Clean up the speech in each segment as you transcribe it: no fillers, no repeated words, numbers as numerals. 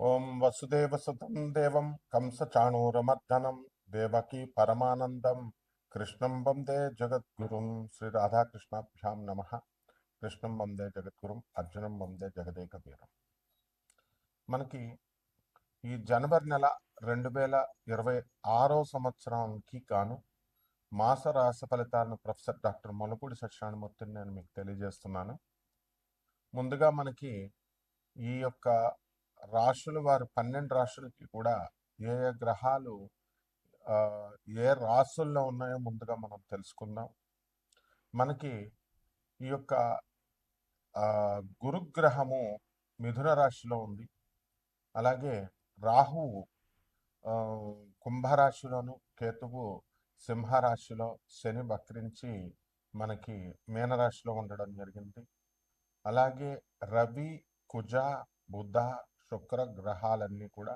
ఓం వసుదేవసుతం దేవం కంసచాణూరమర్దనం దేవకీ పరమానందం కృష్ణం వందే జగద్గురుం. శ్రీ రాధాకృష్ణాభ్యాం నమ. కృష్ణం వందే జగద్గురుం, అర్జునం వందే జగదేకవీరం. మనకి ఈ జనవరి నెల 2026 సంవత్సరానికి గాను మాస రాశి ఫలితాలను ప్రొఫెసర్ డాక్టర్ మొలపూడి సత్యనారాయణమూర్తిని నేను మీకు తెలియజేస్తున్నాను. ముందుగా మనకి ఈ యొక్క రాశులు వారు 12 రాశులకి కూడా ఏ ఏ గ్రహాలు ఏ రాశుల్లో ఉన్నాయో ముందుగా మనం తెలుసుకుందాం. మనకి ఈ యొక్క గురుగ్రహము మిథున రాశిలో ఉంది. అలాగే రాహువు కుంభరాశిలోను, కేతువు సింహరాశిలో, శని వక్రించి మనకి మీనరాశిలో ఉండడం జరిగింది. అలాగే రవి, కుజ, బుధ, శుక్ర గ్రహాలన్నీ కూడా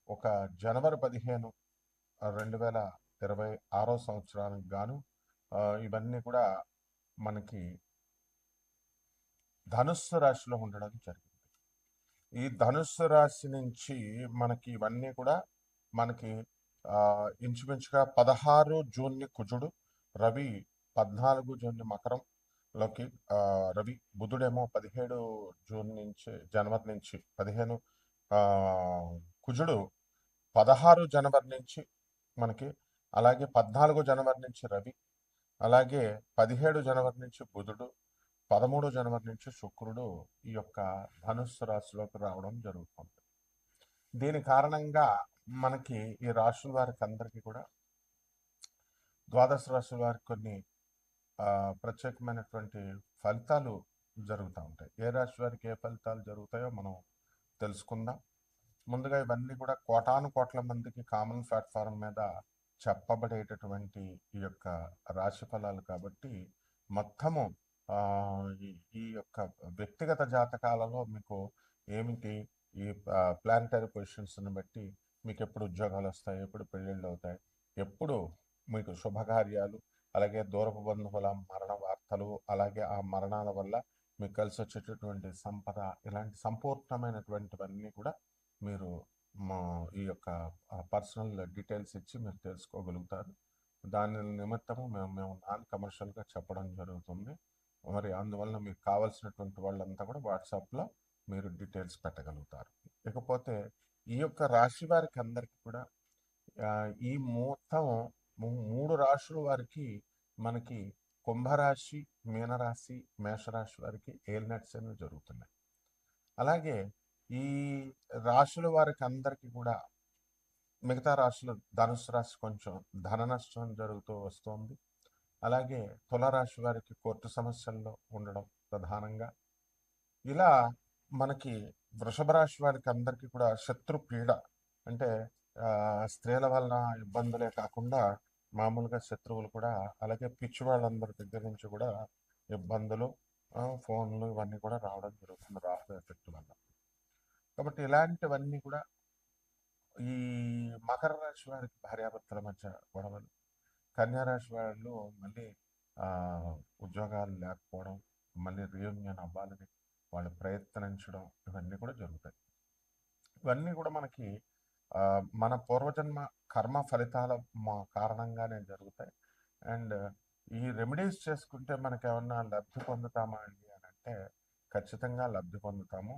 ఒక జనవరి 15, 2026 సంవత్సరానికి గాను ఇవన్నీ కూడా మనకి ధనుస్సు రాశిలో ఉండడం జరిగింది. ఈ ధనుస్సు రాశి నుంచి మనకి ఇవన్నీ కూడా మనకి ఇంచుమించుగా 16 జూన్ని కుజుడు, రవి 14 జూన్ని మకరంలోకి, రవి బుధుడేమో 17 జూన్ నుంచి జనవరి నుంచి 15, కుజుడు 16 జనవరి నుంచి మనకి, అలాగే 14 జనవరి నుంచి రవి, అలాగే 17 జనవరి నుంచి బుధుడు, 13 జనవరి నుంచి శుక్రుడు ఈ యొక్క ధనుస్సు రాశిలోకి రావడం జరుగుతుంది. దీని కారణంగా మనకి ఈ రాశుల వారికి అందరికీ కూడా ద్వాదశ రాశుల వారికి కొన్ని ప్రత్యేకమైనటువంటి ఫలితాలు జరుగుతూ ఉంటాయి. ఏ రాశి వారికి ఏ ఫలితాలు జరుగుతాయో మనం తెలుసుకుందాం. ముందుగా ఇవన్నీ కూడా కోటాను కోట్ల మందికి కామన్ ప్లాట్ఫారం మీద చెప్పబడేటటువంటి ఈ యొక్క రాశి ఫలాలు కాబట్టి మొత్తము ఈ యొక్క వ్యక్తిగత జాతకాలలో మీకు ఏమిటి, ఈ ప్లానిటరీ పొజిషన్స్ని బట్టి మీకు ఎప్పుడు ఉద్యోగాలు వస్తాయి, ఎప్పుడు పెళ్ళిళ్ళు అవుతాయి, ఎప్పుడు మీకు శుభకార్యాలు, అలాగే దూరపు బంధువుల మరణ వార్తలు, అలాగే ఆ మరణాల వల్ల మీకు కలిసి వచ్చేటటువంటి సంపద, ఇలాంటి సంపూర్ణమైనటువంటివన్నీ కూడా మీరు ఈ యొక్క పర్సనల్ డీటెయిల్స్ ఇచ్చి మీరు తెలుసుకోగలుగుతారు. దాని నిమిత్తము మేము నాన్ కమర్షియల్గా చెప్పడం జరుగుతుంది. మరి అందువల్ల మీకు కావాల్సినటువంటి వాళ్ళంతా కూడా వాట్సాప్లో మీరు డీటెయిల్స్ పెట్టగలుగుతారు. ఇకపోతే ఈ యొక్క రాశి వారికి అందరికీ కూడా ఈ మొత్తం 3 రాశుల వారికి మనకి కుంభరాశి, మీనరాశి, మేషరాశి వారికి ఏలినాటి అనేవి జరుగుతున్నాయి. అలాగే ఈ రాశుల వారికి అందరికీ కూడా మిగతా రాశులు, ధనుసు రాశి కొంచెం ధన నష్టం జరుగుతూ వస్తుంది. అలాగే తులారాశి వారికి కోర్టు సమస్యల్లో ఉండడం ప్రధానంగా. ఇలా మనకి వృషభ రాశి వారికి అందరికీ కూడా శత్రు పీడ, అంటే స్త్రీల వలన ఇబ్బందులే కాకుండా మామూలుగా శత్రువులు కూడా, అలాగే పిచ్చి వాళ్ళందరి దగ్గర నుంచి కూడా ఇబ్బందులు, ఫోన్లు ఇవన్నీ కూడా రావడం జరుగుతుంది రాహు ఎఫెక్ట్ వల్ల. కాబట్టి ఇలాంటివన్నీ కూడా ఈ మకర రాశి వారికి భార్యాభర్తల మధ్య గొడవలు, కన్యారాశి వాళ్ళు మళ్ళీ ఉద్యోగాలు లేకపోవడం, మళ్ళీ రీయూనియన్ అవ్వాలని వాళ్ళు ప్రయత్నించడం, ఇవన్నీ కూడా జరుగుతాయి. ఇవన్నీ కూడా మనకి మన పూర్వజన్మ కర్మ ఫలితాల కారణంగానే జరుగుతాయి. అండ్ ఈ రెమెడీస్ చేసుకుంటే మనకి ఏమన్నా లబ్ధి పొందుతామా అండి అని అంటే ఖచ్చితంగా లబ్ధి పొందుతాము.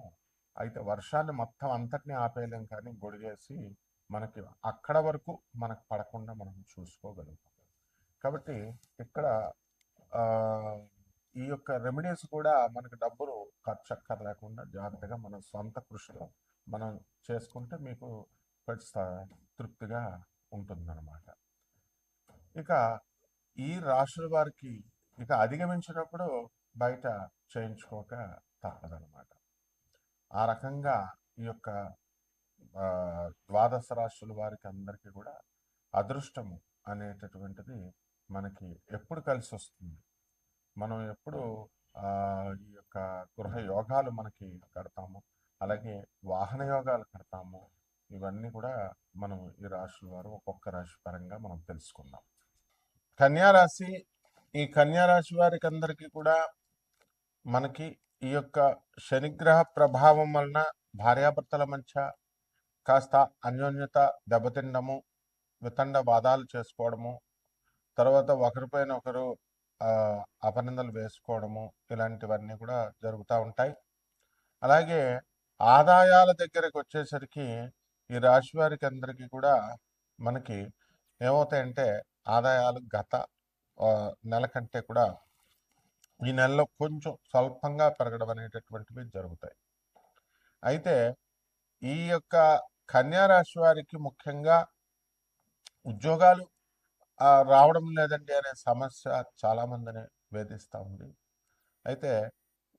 అయితే వర్షాన్ని మొత్తం అంతటినీ ఆపేయలేం, కానీ గొడిగేసి మనకి అక్కడ వరకు మనకు పడకుండా మనం చూసుకోగలుగుతాం. కాబట్టి ఇక్కడ ఈ యొక్క రెమెడీస్ కూడా మనకు డబ్బులు ఖర్చు అక్కర్లేకుండా జాగ్రత్తగా మన సొంత కృషిలో మనం చేసుకుంటే మీకు తృప్తిగా ఉంటుందన్నమాట. ఇక ఈ రాశుల వారికి ఇక అధిగమించినప్పుడు బయట చేయించుకోక తప్పదనమాట. ఆ రకంగా ఈ యొక్క ద్వాదశ రాశుల వారికి అందరికీ కూడా అదృష్టము అనేటటువంటిది మనకి ఎప్పుడు కలిసి వస్తుంది, మనం ఎప్పుడు ఈ యొక్క గృహ యోగాలు మనకి కడతాము, అలాగే వాహన యోగాలు కడతాము, ఇవన్నీ కూడా మనం ఈ రాశుల వారు ఒక్కొక్క రాశి పరంగా మనం తెలుసుకుందాం. కన్యారాశి, ఈ కన్యారాశి వారికి అందరికీ కూడా మనకి ఈ యొక్క శనిగ్రహ ప్రభావం వలన భార్యాభర్తల మధ్య కాస్త అన్యోన్యత దెబ్బతినడము, వితండ వాదాలు చేసుకోవడము, తర్వాత ఒకరిపైన ఒకరు అపనిందలు వేసుకోవడము, ఇలాంటివన్నీ కూడా జరుగుతూ ఉంటాయి. అలాగే ఆదాయాల దగ్గరకు వచ్చేసరికి ఈ రాశి వారికి అందరికీ కూడా మనకి ఏమవుతాయంటే ఆదాయాలు గత నెల కంటే కూడా ఈ నెలలో కొంచెం స్వల్పంగా పెరగడం అనేటటువంటివి జరుగుతాయి. అయితే ఈ యొక్క కన్యా రాశి వారికి ముఖ్యంగా ఉద్యోగాలు రావడం లేదండి అనే సమస్య చాలామందిని వేధిస్తూ ఉంది. అయితే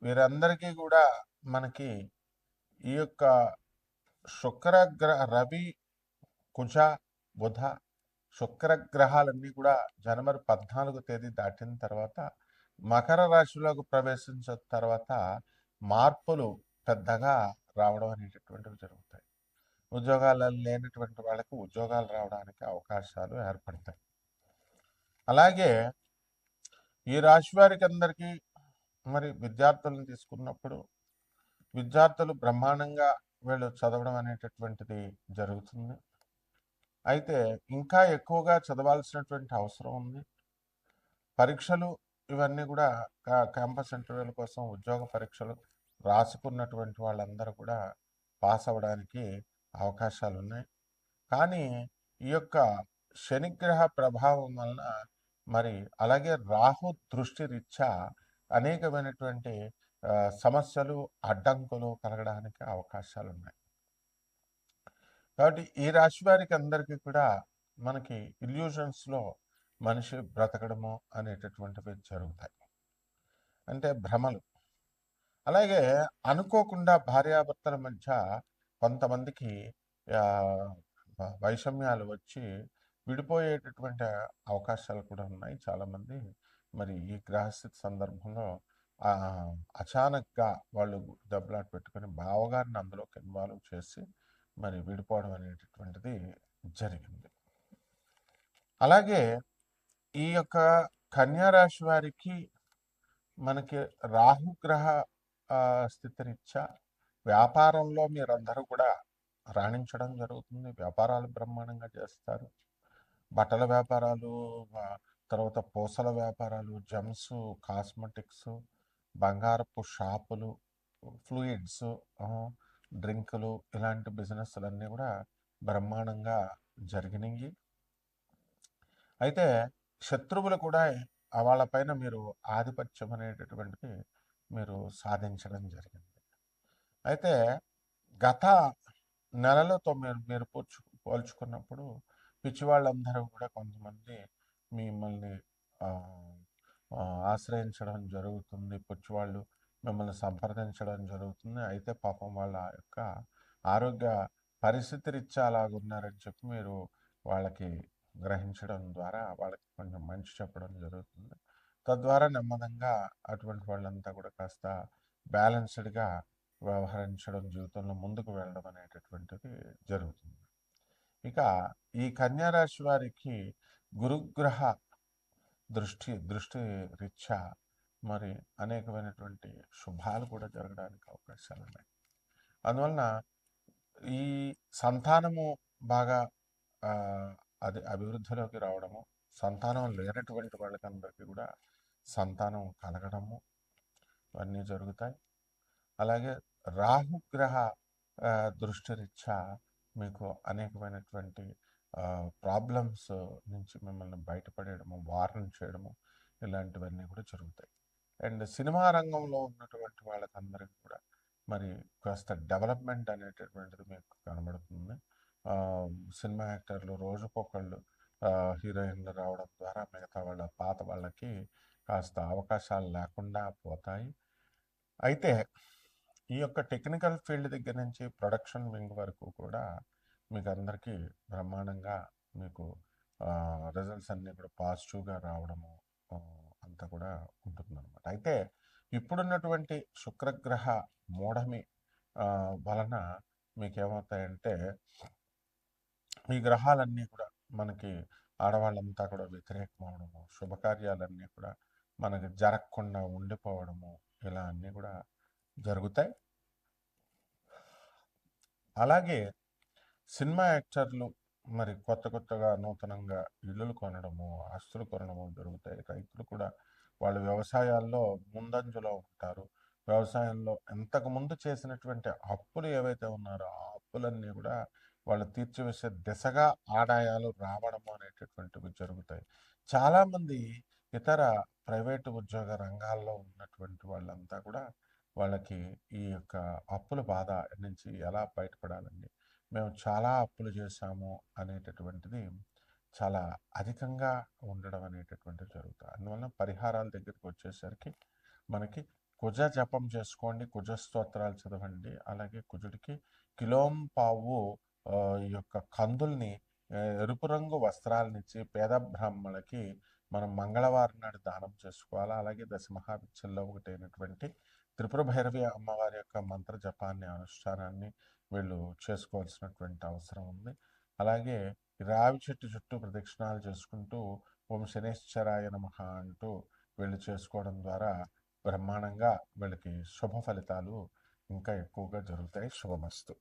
వీరందరికీ కూడా మనకి ఈ యొక్క రవి, కుజ, బుధ, శుక్రగ్రహాలన్నీ కూడా జనవరి 14 తేదీ దాటిన తర్వాత మకర రాశిలోకి ప్రవేశించిన తర్వాత మార్పులు పెద్దగా రావడం అనేటటువంటివి జరుగుతాయి. ఉద్యోగాలు లేనటువంటి వాళ్ళకి ఉద్యోగాలు రావడానికి అవకాశాలు ఏర్పడతాయి. అలాగే ఈ రాశి వారికి అందరికీ మరి విద్యార్థులను తీసుకున్నప్పుడు విద్యార్థులు బ్రహ్మాండంగా వీళ్ళు చదవడం అనేటటువంటిది జరుగుతుంది. అయితే ఇంకా ఎక్కువగా చదవాల్సినటువంటి అవసరం ఉంది. పరీక్షలు ఇవన్నీ కూడా క్యాంపస్ ఇంటర్వ్యూల కోసం ఉద్యోగ పరీక్షలు రాసుకున్నటువంటి వాళ్ళందరూ కూడా పాస్ అవ్వడానికి అవకాశాలు ఉన్నాయి. కానీ ఈ యొక్క శనిగ్రహ ప్రభావం వలన మరి అలాగే రాహు దృష్టి రీత్యా అనేకమైనటువంటి సమస్యలు అడ్డంకులు కలగడానికి అవకాశాలు ఉన్నాయి. కాబట్టి ఈ రాశి వారికి అందరికీ కూడా మనకి ఇల్యూషన్స్లో మనిషి బ్రతకడము అనేటటువంటివి జరుగుతాయి. అంటే భ్రమలు. అలాగే అనుకోకుండా భార్యాభర్తల మధ్య కొంతమందికి వైషమ్యాలు వచ్చి విడిపోయేటటువంటి అవకాశాలు కూడా ఉన్నాయి. చాలామంది మరి ఈ గ్రహస్థితి సందర్భంలో అచానక్గా వాళ్ళు దెబ్బలాట పెట్టుకొని బావగారిని అందులోకి ఇన్వాల్వ్ చేసి మరి విడిపోవడం అనేటటువంటిది జరిగింది. అలాగే ఈ యొక్క కన్యా రాశి వారికి మనకి రాహుగ్రహ స్థితిరీత్యా వ్యాపారంలో మీరందరూ కూడా రాణించడం జరుగుతుంది. వ్యాపారాలు బ్రహ్మాండంగా చేస్తారు. బట్టల వ్యాపారాలు, తర్వాత పూసల వ్యాపారాలు, జెమ్స్, కాస్మెటిక్స్, బంగారపు షాపులు, ఫ్లూయిడ్స్, డ్రింకులు, ఇలాంటి బిజినెస్లన్నీ కూడా బ్రహ్మాండంగా జరిగినాయి. అయితే శత్రువులు కూడా వాళ్ళపైన మీరు ఆధిపత్యం అనేటటువంటిది మీరు సాధించడం జరిగింది. అయితే గత నెలలతో మీరు పోల్చుకున్నప్పుడు పిచ్చివాళ్ళందరూ కూడా కొంతమంది మిమ్మల్ని ఆశ్రయించడం జరుగుతుంది. పిచ్చివాళ్ళు మిమ్మల్ని సంప్రదించడం జరుగుతుంది. అయితే పాపం వాళ్ళ యొక్క ఆరోగ్య పరిస్థితి రీత్యా అలాగున్నారని చెప్పి మీరు వాళ్ళకి గ్రహించడం ద్వారా వాళ్ళకి కొంచెం మంచి చెప్పడం జరుగుతుంది. తద్వారా నెమ్మదంగా అటువంటి వాళ్ళంతా కూడా కాస్త బ్యాలెన్స్డ్గా వ్యవహరించడం, జీవితంలో ముందుకు వెళ్ళడం అనేటటువంటిది జరుగుతుంది. ఇక ఈ కన్యా రాశి వారికి గురుగ్రహ దృష్టి రీత్యా మరి అనేకమైనటువంటి శుభాలు కూడా జరగడానికి అవకాశాలు ఉన్నాయి. అందువలన ఈ సంతానము బాగా అది అభివృద్ధిలోకి రావడము, సంతానం లేనటువంటి వాళ్ళకందరికీ కూడా సంతానం కలగడము ఇవన్నీ జరుగుతాయి. అలాగే రాహుగ్రహ దృష్టిరీత్యా మీకు అనేకమైనటువంటి ప్రాబ్లమ్స్ నుంచి మిమ్మల్ని బయటపడేయడము, వార్న్ చేయడము, ఇలాంటివన్నీ కూడా జరుగుతాయి. అండ్ సినిమా రంగంలో ఉన్నటువంటి వాళ్ళకందరికీ కూడా మరి కాస్త డెవలప్మెంట్ అనేటటువంటిది మీకు కనబడుతుంది. సినిమా యాక్టర్లు రోజుకొకళ్ళు హీరోయిన్లు రావడం ద్వారా మిగతా వాళ్ళ పాత వాళ్ళకి కాస్త అవకాశాలు లేకుండా పోతాయి. అయితే ఈ యొక్క టెక్నికల్ ఫీల్డ్ దగ్గర నుంచి ప్రొడక్షన్ వింగ్ వరకు కూడా మీకు అందరికీ బ్రహ్మాండంగా మీకు రిజల్ట్స్ అన్నీ కూడా పాజిటివ్గా రావడము అంతా కూడా ఉంటుందన్నమాట. అయితే ఇప్పుడున్నటువంటి శుక్రగ్రహ మూఢమి వలన మీకు ఏమవుతాయంటే ఈ గ్రహాలన్నీ కూడా మనకి ఆడవాళ్ళంతా కూడా వ్యతిరేకం అవడము, శుభకార్యాలన్నీ కూడా మనకి జరగకుండా ఉండిపోవడము, ఇలా అన్నీ కూడా జరుగుతాయి. అలాగే సినిమా యాక్టర్లు మరి కొత్తగా నూతనంగా ఇల్లులు కొనడము, ఆస్తులు కొనడము జరుగుతాయి. రైతులు కూడా వాళ్ళ వ్యవసాయాల్లో ముందంజలో ఉంటారు. వ్యవసాయంలో ఇంతకుముందు చేసినటువంటి అప్పులు ఏవైతే ఉన్నారో, ఆ అప్పులన్నీ కూడా వాళ్ళు తీర్చివేసే దిశగా ఆదాయాలు రావడము అనేటటువంటివి జరుగుతాయి. చాలామంది ఇతర ప్రైవేటు ఉద్యోగ రంగాల్లో ఉన్నటువంటి వాళ్ళంతా కూడా వాళ్ళకి ఈ యొక్క అప్పుల బాధ నుంచి ఎలా బయటపడాలండి? మేము చాలా అప్పులు చేశాము అనేటటువంటిది చాలా అధికంగా ఉండడం అనేటటువంటిది జరుగుతుంది. అందువలన పరిహారాల దగ్గరికి వచ్చేసరికి మనకి కుజ జపం చేసుకోండి, కుజ స్తోత్రాలు చదవండి. అలాగే కుజుడికి కిలోంపావు ఈ యొక్క కందుల్ని ఎరుపు రంగు వస్త్రాలనిచ్చి పేద బ్రాహ్మణులకి మనం మంగళవారం నాడు దానం చేసుకోవాలి. అలాగే దశమహావిద్యల్లో ఒకటైనటువంటి త్రిపుర భైరవి అమ్మవారి యొక్క మంత్ర జపాన్ని అనుష్ఠానాన్ని వీళ్ళు చేసుకోవాల్సినటువంటి అవసరం ఉంది. అలాగే రావి చెట్టు చుట్టూ ప్రదక్షిణాలు చేసుకుంటూ ఓం శనేశ్వరాయ నమః అంటూ వీళ్ళు చేసుకోవడం ద్వారా బ్రహ్మాండంగా వీళ్ళకి శుభ ఫలితాలు ఇంకా ఎక్కువగా జరుగుతాయి. శుభమస్తు.